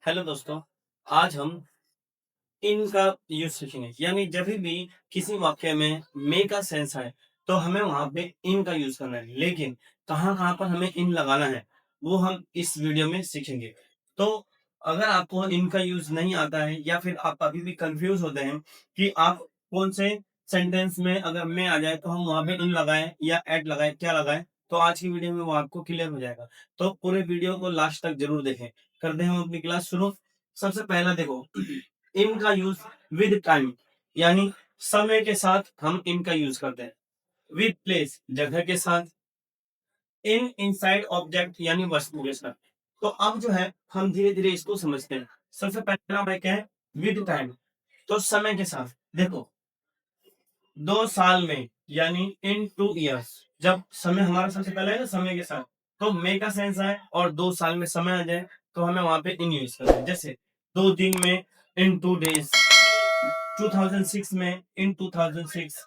Hello दोस्तों, आज हम इन का यूज़ सीखेंगे। यानी जब भी किसी वाक्य में मे का सेंस आए, तो हमें वहाँ पे इन का यूज़ करना है। लेकिन कहाँ-कहाँ पर हमें इन लगाना है, वो हम इस वीडियो में सीखेंगे। तो अगर आपको इनका यूज़ नहीं आता है या फिर आप अभी भी कन्फ्यूज़ होते हैं कि आप कौन से सेंटेंस में अगर मे आ जाए तो हम वहाँ पे इन लगाएँ या एट लगाएँ, क्या लगाएँ? तो आज की वीडियो में वो आपको क्लियर हो जाएगा। तो पूरे वीडियो को लास्ट तक ज़रूर देखें। करते हैं हम अपनी क्लास शुरू। सबसे पहला देखो इनका यूज विद टाइम यानी समय के साथ हम इनका यूज करते हैं। विद प्लेस जगह के साथ। इन इनसाइड ऑब्जेक्ट यानी वस्तु के साथ। तो अब जो है हम धीरे धीरे इसको समझते हैं। सबसे पहला मैं क्या है विद टाइम, तो समय के साथ। देखो 2 साल में यानी इन 2 years, जब समय हमारा सबसे पहले है ना समय के साथ, तो मे का सेंस आए और 2 साल में समय आ जाए तो हमें वहां पे इन यूज करना है। जैसे 2 दिन में इन 2 days, 2006 में इन 2006,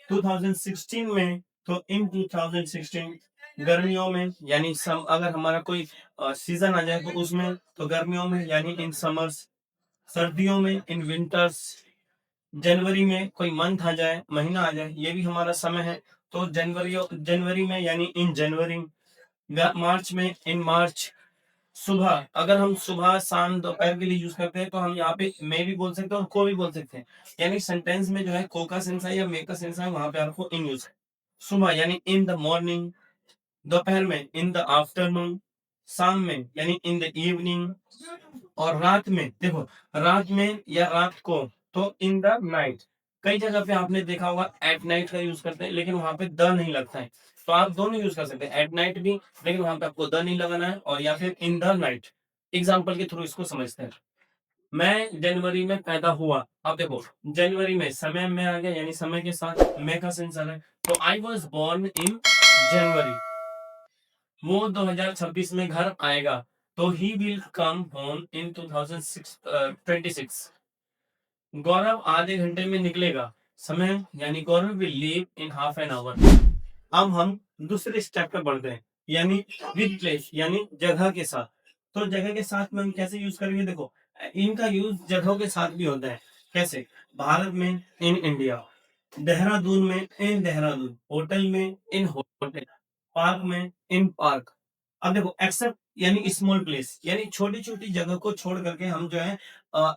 2016 में तो इन 2016, गर्मियों में यानी सम अगर हमारा कोई सीजन आ जाए तो उसमें, तो गर्मियों में यानी इन समर्स, सर्दियों में इन विंटर्स, जनवरी में कोई मंथ आ जाए, महीना आ जाए, ये भी हमारा समय है, तो जनवरी जनवरी में यानी इन जनवरी, मार्च में इन मार्च। सुबह अगर हम सुबह शाम दोपहर के लिए यूज करते हैं तो हम यहाँ पे मे भी बोल सकते हैं और को भी बोल सकते हैं। यानी सेंटेंस में जो है को का सेंस है या मे का सेंस है, वहां पे आपको इन यूज है। सुबह यानी इन द मॉर्निंग, दोपहर में इन द आफ्टरनून, शाम में यानी इन द इवनिंग, और रात में देखो रात में या रात को तो इन द नाइट। कई जगह पे आपने देखा होगा एट नाइट का यूज करते हैं लेकिन वहां पे द नहीं लगता है, तो आप दोनों यूज कर सकते हैं एट नाइट भी, लेकिन वहां पे आपको द नहीं लगाना है, और या फिर इन द नाइट। एग्जाम्पल के थ्रू इसको समझते हैं। मैं जनवरी में पैदा हुआ। अब देखो जनवरी में समय में आ गया यानी समय के साथ मैं का सेंस आ रहा है, तो आई वॉज बोर्न इन जनवरी। वो 2026 में घर आएगा, तो he will come home in 2026। गौरव आधे घंटे में निकलेगा। समय यानी Gaurav will leave in half an hour. अब हम दूसरे स्टेप पे बढ़ते हैं, यानी विद प्लेस यानी जगह के साथ। तो जगह के साथ में हम कैसे यूज करेंगे? देखो इनका यूज जगहों के साथ भी होता है। कैसे? भारत में इन इंडिया, देहरादून में इन देहरादून, होटल में इन होटल, पार्क में इन पार्क। अब देखो एक्सेप्ट यानी स्मॉल प्लेस, यानी छोटी छोटी जगह को छोड़ करके हम जो है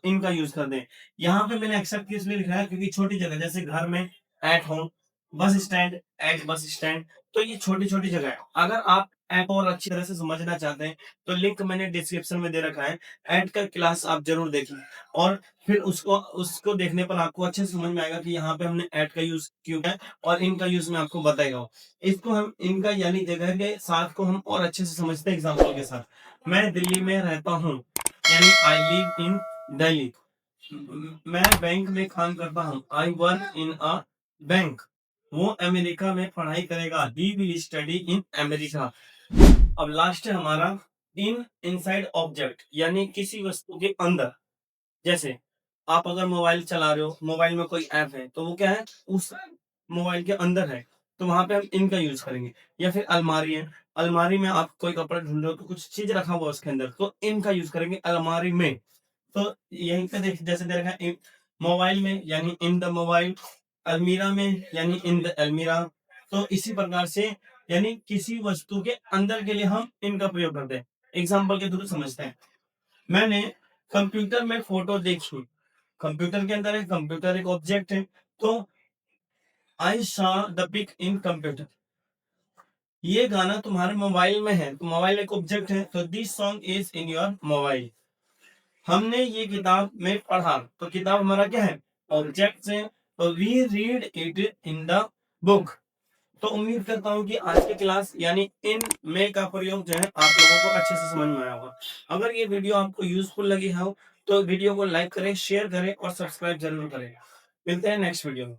इनका यूज करते हैं। यहाँ पे मैंने एक्सेप्ट किस लिए लिखा है? क्योंकि छोटी जगह जैसे घर में at home, bus stand at bus stand, तो ये छोटी छोटी जगह है। अगर आप ऐप और अच्छी तरह से समझना चाहते हैं तो लिंक मैंने डिस्क्रिप्शन में दे रखा है। ऐड का क्लास आप जरूर देखें, और फिर उसको उसको देखने पर आपको अच्छे से समझ में आएगा कि यहाँ पे हमने ऐड का यूज क्यों किया है, और इनका यूज मैं आपको बताएगा। इसको हम इनका यानी जगह के साथ को हम और अच्छे से समझते हैं एग्जाम्पल के साथ। मैं दिल्ली में रहता हूँ, यानी आई लिव इन दिल्ली। मैं बैंक में काम करता हूँ, I work in a bank. वो अमेरिका में पढ़ाई करेगा, he will study in America. अब लास्ट है हमारा इन इनसाइड ऑब्जेक्ट, यानी किसी वस्तु के अंदर। जैसे आप अगर मोबाइल चला रहे हो, मोबाइल में कोई ऐप है, तो वो क्या है? उस मोबाइल के अंदर है, तो वहां पे हम इनका यूज करेंगे। या फिर अलमारी है, अलमारी में आप कोई कपड़ा ढूंढ रहे हो तो कुछ चीज रखा हुआ है उसके अंदर, तो इनका यूज करेंगे अलमारी में। तो यहीं पे देख जैसे दे रखा है मोबाइल में यानी इन द मोबाइल, अलमीरा में यानी इन द अलमीरा। तो इसी प्रकार से यानी किसी वस्तु के अंदर के लिए हम इनका प्रयोग करते हैं। एग्जाम्पल के थ्रू समझते हैं। मैंने कंप्यूटर में फोटो देखी। कंप्यूटर के अंदर है, कंप्यूटर एक ऑब्जेक्ट है, तो I saw the pic in computer. ये गाना तुम्हारे मोबाइल में है, तो मोबाइल एक ऑब्जेक्ट है, तो this song is in your mobile. हमने ये किताब में पढ़ा, तो किताब हमारा क्या है? ऑब्जेक्ट है, तो we read it in the book. तो उम्मीद करता हूँ कि आज की क्लास यानी इन में का प्रयोग जो है आप लोगों को अच्छे से समझ में आया होगा। अगर ये वीडियो आपको यूजफुल लगी हो तो वीडियो को लाइक करें, शेयर करें और सब्सक्राइब जरूर करें। मिलते हैं नेक्स्ट वीडियो में।